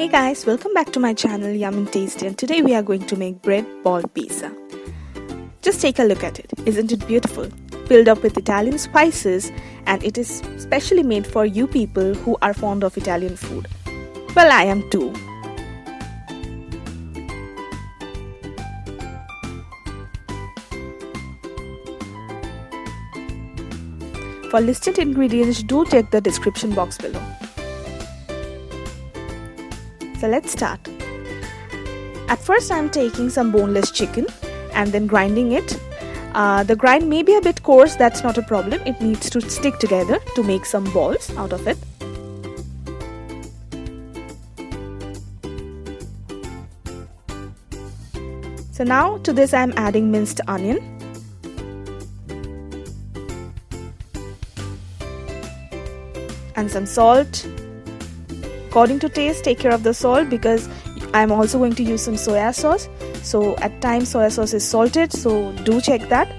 Hey guys, welcome back to my channel Yum and Tasty, and today we are going to make bread ball pizza. Just take a look at it. Isn't it beautiful? Filled up with Italian spices, and it is specially made for you people who are fond of Italian food. Well, I am too. For listed ingredients, do check the description box below. So let's start. At first I am taking some boneless chicken and then grinding it. The grind may be a bit coarse, that's not a problem. It needs to stick together to make some balls out of it. So now to this I am adding minced onion. And some salt. According to taste, take care of the salt because I'm also going to use some soya sauce. So at times soya sauce is salted, so do check that.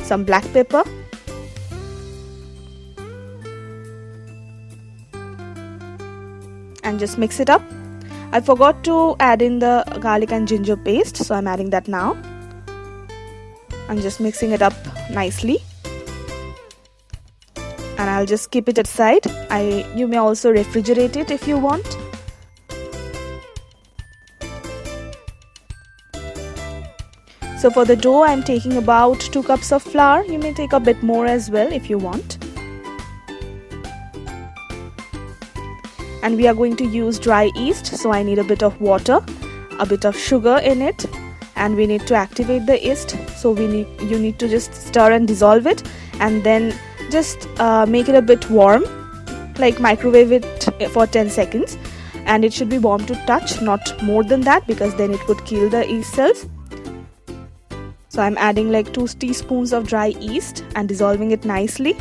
Some black pepper. And just mix it up. I forgot to add in the garlic and ginger paste, so I'm adding that now. I'm just mixing it up nicely. And I'll just keep it aside. You may also refrigerate it if you want. So for the dough I'm taking about 2 cups of flour. You may take a bit more as well if you want. And we are going to use dry yeast, so I need a bit of water, a bit of sugar in it, and we need to activate the yeast. So you need to just stir and dissolve it, and then just make it a bit warm, like microwave it for 10 seconds, and it should be warm to touch, not more than that, because then it would kill the yeast cells. So I'm adding like 2 teaspoons of dry yeast and dissolving it nicely.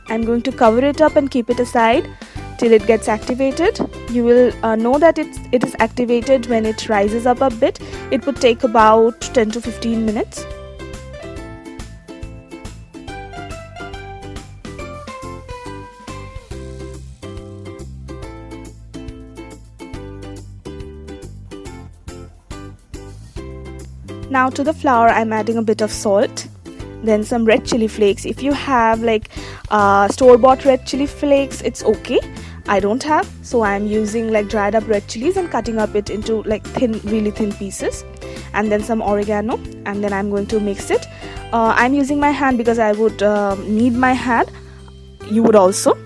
I'm going to cover it up and keep it aside till it gets activated. You will know that it is activated when it rises up a bit. It would take about 10 to 15 minutes. Now to the flour I'm adding a bit of salt, then some red chili flakes. If you have like store-bought red chili flakes, it's okay. I don't have, so I'm using like dried up red chilies and cutting up it into like really thin pieces. And then some oregano, and then I'm going to mix it. I'm using my hand because I would need my hand. You would also.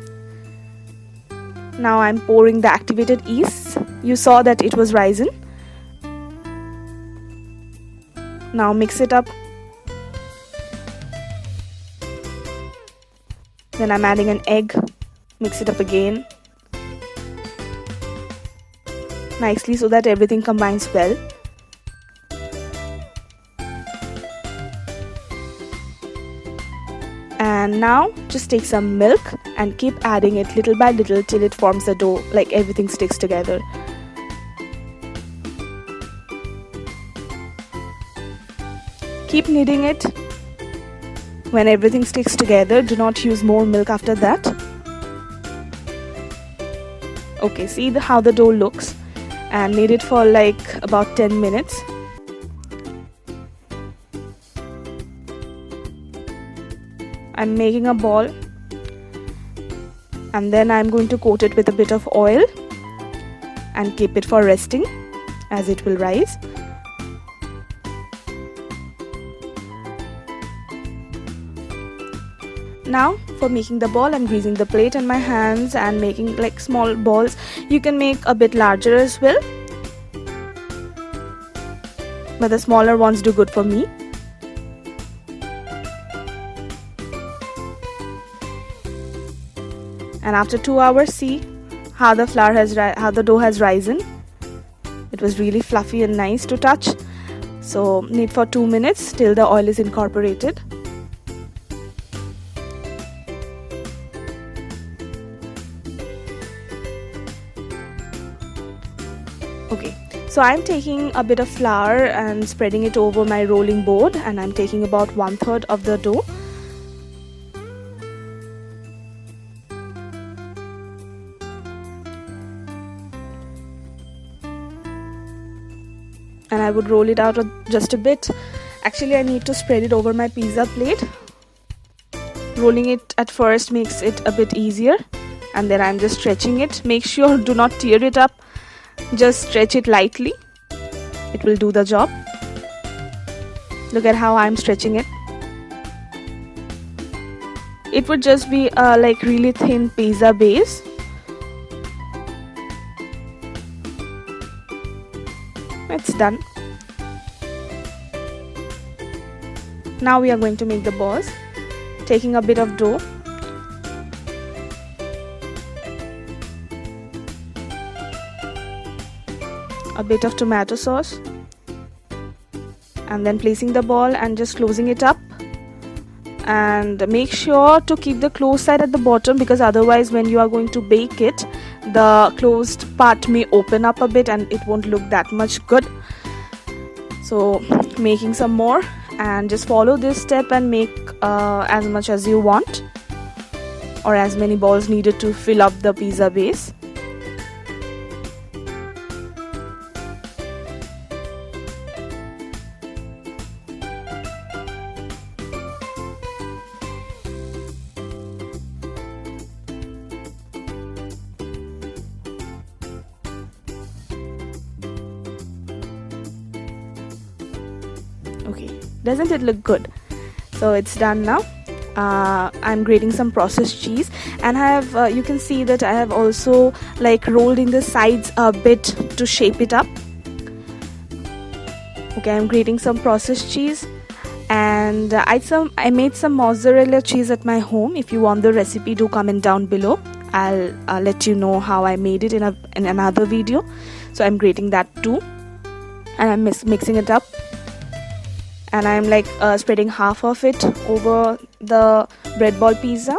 Now I'm pouring the activated yeast. You saw that it was rising. Now mix it up. Then I'm adding an egg, mix it up again nicely so that everything combines well. And now just take some milk and keep adding it little by little till it forms a dough, like everything sticks together. Keep kneading it. When everything sticks together, do not use more milk after that. Okay, see how the dough looks, and knead it for like about 10 minutes. I'm making a ball, and then I'm going to coat it with a bit of oil and keep it for resting as it will rise. Now for making the ball, I'm greasing the plate and my hands and making like small balls. You can make a bit larger as well, but the smaller ones do good for me. And after 2 hours, see how the dough has risen. It was really fluffy and nice to touch. So knead for 2 minutes till the oil is incorporated. Okay, So I'm taking a bit of flour and spreading it over my rolling board, and I'm taking about 1/3 of the dough. And I would roll it out just a bit. Actually, I need to spread it over my pizza plate. Rolling it at first makes it a bit easier, and then I'm just stretching it. Make sure do not tear it up, just stretch it lightly. It will do the job. Look at how I'm stretching it. It would just be like really thin pizza base. It's done. Now we are going to make the balls. Taking a bit of dough, a bit of tomato sauce, and then placing the ball and just closing it up. And make sure to keep the closed side at the bottom, because otherwise when you are going to bake it, the closed part may open up a bit and it won't look that much good. So making some more, and just follow this step and make as much as you want, or as many balls needed to fill up the pizza base. Okay, doesn't it look good? So it's done now. I'm grating some processed cheese, and I have you can see that I have also like rolled in the sides a bit to shape it up. Okay, I'm grating some processed cheese, and I made some mozzarella cheese at my home. If you want the recipe, do comment down below. I'll let you know how I made it in another video. So I'm grating that too, and I'm mixing it up. And I'm like spreading half of it over the bread ball pizza,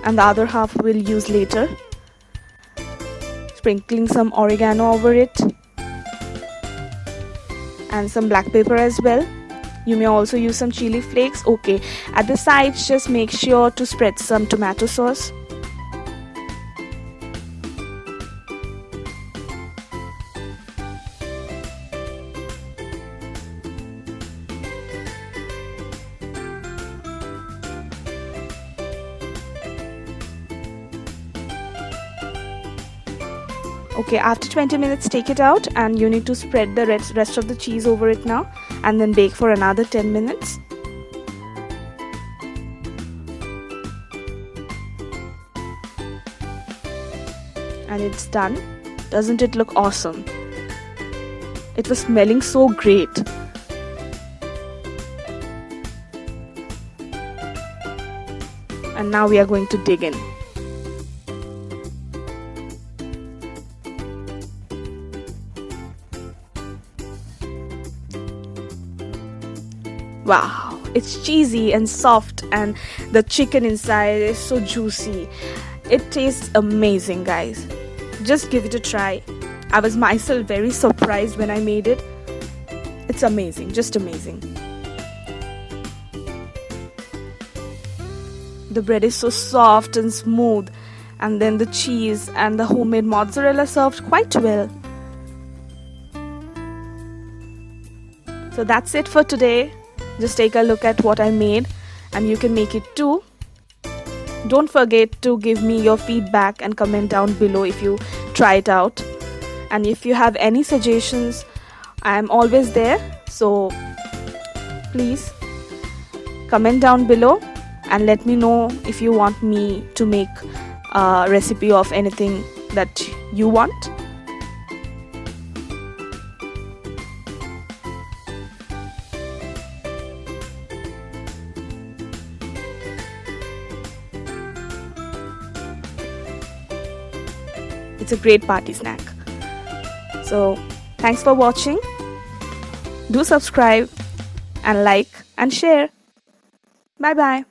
and the other half we'll use later. Sprinkling some oregano over it, and some black pepper as well. You may also use some chili flakes. Okay, at the sides just make sure to spread some tomato sauce. Okay, after 20 minutes, take it out, and you need to spread the rest of the cheese over it now, and then bake for another 10 minutes. And it's done. Doesn't it look awesome? It was smelling so great. And now we are going to dig in. Wow, it's cheesy and soft, and the chicken inside is so juicy. It tastes amazing, guys. Just give it a try. I was myself very surprised when I made it. It's amazing, just amazing. The bread is so soft and smooth, and then the cheese and the homemade mozzarella served quite well. So that's it for today. Just take a look at what I made, and you can make it too. Don't forget to give me your feedback and comment down below if you try it out. And if you have any suggestions, I am always there. So please comment down below and let me know if you want me to make a recipe of anything that you want. It's a great party snack. So thanks for watching. Do subscribe and like and share. Bye bye.